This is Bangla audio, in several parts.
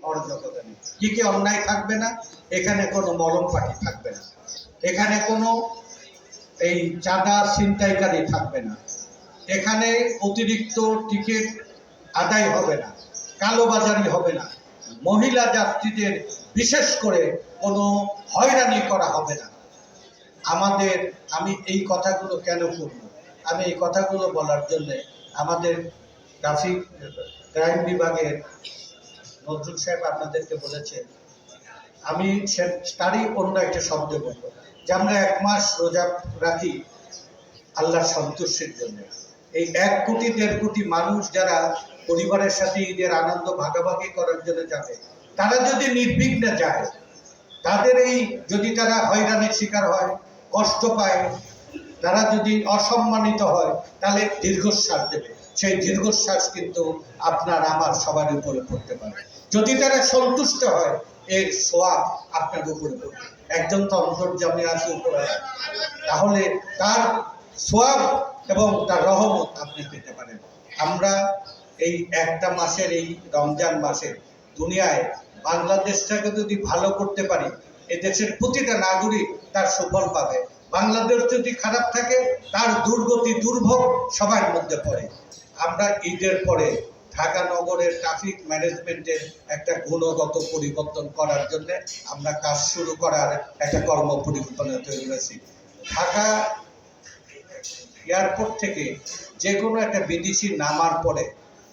অরাজকতা নেই। কি কি অন্যায় থাকবে না? এখানে কোনো মলম পার্টি থাকবে না, এখানে কোনো এই চাঁদা ছিনতাইকারী থাকবে না, এখানে অতিরিক্ত টিকিট আদায় হবে না, কালোবাজারি হবে না, মহিলা যাত্রীদের বিশেষ করে কোনো হয়রানি করা হবে না। আমি এই কথাগুলো কেন করব? আমি এই কথাগুলো বলার জন্য আমাদের ট্রাফিক ক্রাইম বিভাগের নজরুল সাহেব আপনাদেরকে বলেছেন, আমি তারই অন্য একটা শব্দ বলব যে আমরা 1 মাস রোজা রাখি আল্লাহর সন্তুষ্টির জন্য। এই 1 কোটি 1.5 কোটি মানুষ যারা পরিবারের সাথে ঈদের আনন্দ ভাগাভাগি করার জন্য যাবে, তারা যদি নির্বিঘ্নে যায়, তাদের যদি তারা হয়রানির শিকার হয়, কষ্ট পায়, তারা যদি অসম্মানিত হয়, তাহলে দীর্ঘশ্বাস দেবে। সেই দীর্ঘশ্বাস কিন্তু আপনার আমার সবার উপরে পড়তে পারে। যদি তারা সন্তুষ্ট হয়, এর সোয়াব আপনার উপরে পড়বে। একজন তো অন্তর্যামী আছে উপরে, তাহলে তার সোয়াব এবং তার রহমত আপনি পেতে পারেন। আমরা এই একটা মাসের, এই রমজান মাসে দুনিয়ায় বাংলাদেশটাকে যদি ভালো করতে পারি, এই দেশের প্রতিটা নাগরিক তার সুফল পাবে। বাংলাদেশ যদি খারাপ থাকে, তার দুর্গতি দুর্ভোগ সবার মধ্যে পড়ে। আমরা ঈদের পরে ঢাকা নগরের ট্রাফিক ম্যানেজমেন্টের একটা গুণগত পরিবর্তন করার জন্য আমরা কাজ শুরু করার একটা কর্ম পরিকল্পনা তৈরি করেছি। ঢাকা এয়ারপোর্ট থেকে যে কোনো একটা বিদেশি নামার পরে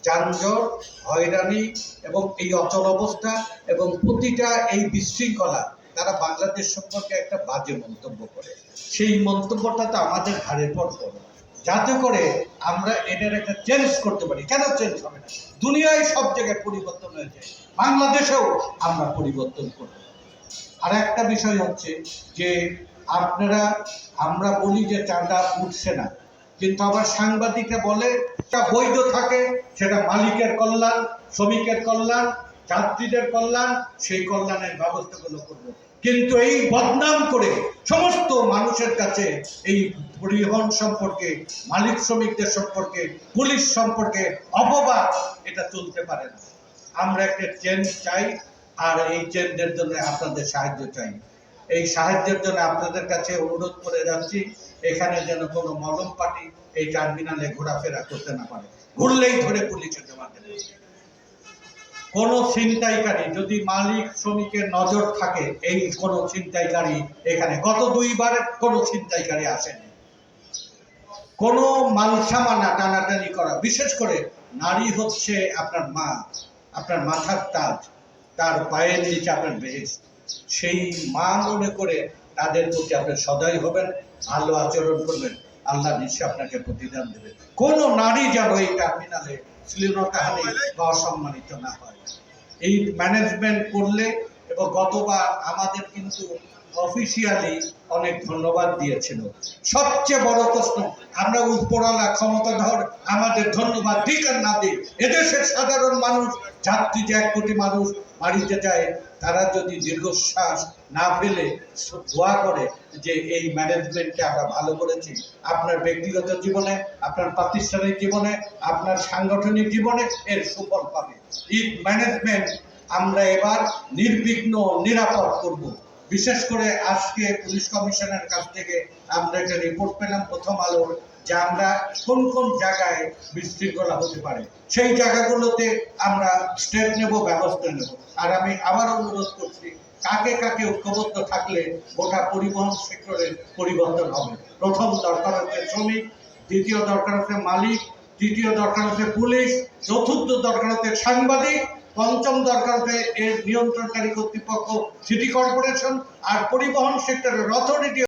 যানজট, হয়রানি এবং এই অচল অবস্থা এবং প্রতিটা এই বিশৃঙ্খলা, তারা বাংলাদেশ সম্পর্কে একটা বাজে মন্তব্য করে। সেই মন্তব্যটা তো আমাদের ঘাড়ের পর পড়ে, যাতে করে আমরা এটার একটা চেঞ্জ করতে পারি। কেন চেঞ্জ হবে না? দুনিয়ায় সব জায়গায় পরিবর্তন হয়েছে, বাংলাদেশেও আমরা পরিবর্তন করব। আর একটা বিষয় হচ্ছে যে আমরা বলি যে চাঁদা উঠছে না, কিন্তু আবার সাংবাদিকরা বলে তা বৈধ থাকে, সেটা মালিকের কল্যাণ, শ্রমিকের কল্যাণ, যাত্রীদের কল্যাণ, সেই কল্যাণের ব্যবস্থাগুলো করবো। কিন্তু এই বদনাম করে সমস্ত মানুষের কাছে এই পরিবহন সম্পর্কে, মালিক শ্রমিকদের সম্পর্কে, পুলিশ সম্পর্কে অপবাদ, এটা চলতে পারে না। আমরা একটা চেঞ্জ চাই, আর এই চেঞ্জের জন্য আপনাদের সাহায্য চাই। এই সাহায্যের জন্য আপনাদের কাছে অনুরোধ করে যাচ্ছি, এখানে যেন কোনো মলম পার্টি এই টার্মিনালে ঘোরাফেরা করতে না পারে। ঘুরলেই ধরে পুলিশে জমা দেবে। কোনো ছিনতাইকারী, যদি মালিক শ্রমিকের নজর থাকে, এই কোনো ছিনতাইকারী এখানে গত 2 বার কোনো ছিনতাইকারী আসেনি। কোনো মালসামানা টানাটানি করা, বিশেষ করে নারী হচ্ছে আপনার মা, আপনার মাথার তাজ, তার পায়ের নিচে আপনার বেহেশত। সেই মা মনে করে তাদের প্রতি আপনি সদয় হবেন, ভালো আচরণ করবেন, আল্লাহ নিশ্চয় আপনাকে প্রতিদান দেবে। কোন নারী যেন এই টার্মিনালে শ্লীলতাহানি বা অসম্মানিত না হয়, এই ম্যানেজমেন্ট করলে। এবং গতবার আমাদের কিন্তু অফিসিয়ালি অনেক ধন্যবাদ দিয়েছিল। সবচেয়ে বড় প্রশ্ন, আমরা উপরওয়ালা ক্ষমতাধর আমাদের ধন্যবাদ দিক আর না দিই, এদেশের সাধারণ মানুষ, যাত্রী যে 1 কোটি মানুষ বাড়িতে যায়, তারা যদি দীর্ঘশ্বাস না ফেলে দোয়া করে যে এই ম্যানেজমেন্টকে আমরা ভালো করেছি, আপনার ব্যক্তিগত জীবনে, আপনার প্রাতিষ্ঠানিক জীবনে, আপনার সাংগঠনিক জীবনে এর সুফল পাবে। এই ম্যানেজমেন্ট আমরা এবার নির্বিঘ্ন নিরাপদ করব। বিশেষ করে আজকে পুলিশ কমিশনের কাছ থেকে আমরা একটা রিপোর্ট পেলাম প্রথম আলোর, যে আমরা কোন কোন জায়গায় বিশৃঙ্খলা হতে পারে, সেই জায়গাগুলোতে আমরা স্টেপ নেব, ব্যবস্থা নেব। আর আমি আবার অনুরোধ করছি, কাকে কাকে ঐক্যবদ্ধ থাকলে গোটা পরিবহন সেক্টরের পরিবর্তন হবে। প্রথম দরকার হচ্ছে শ্রমিক, দ্বিতীয় দরকার হচ্ছে মালিক, তৃতীয় দরকার হচ্ছে পুলিশ, চতুর্থ দরকার হচ্ছে সাংবাদিক, পঞ্চম দরকার হচ্ছে এর নিয়ন্ত্রণকারী কর্তৃপক্ষ সিটি কর্পোরেশন, আর পরিবহন সেক্টরের অথরিটি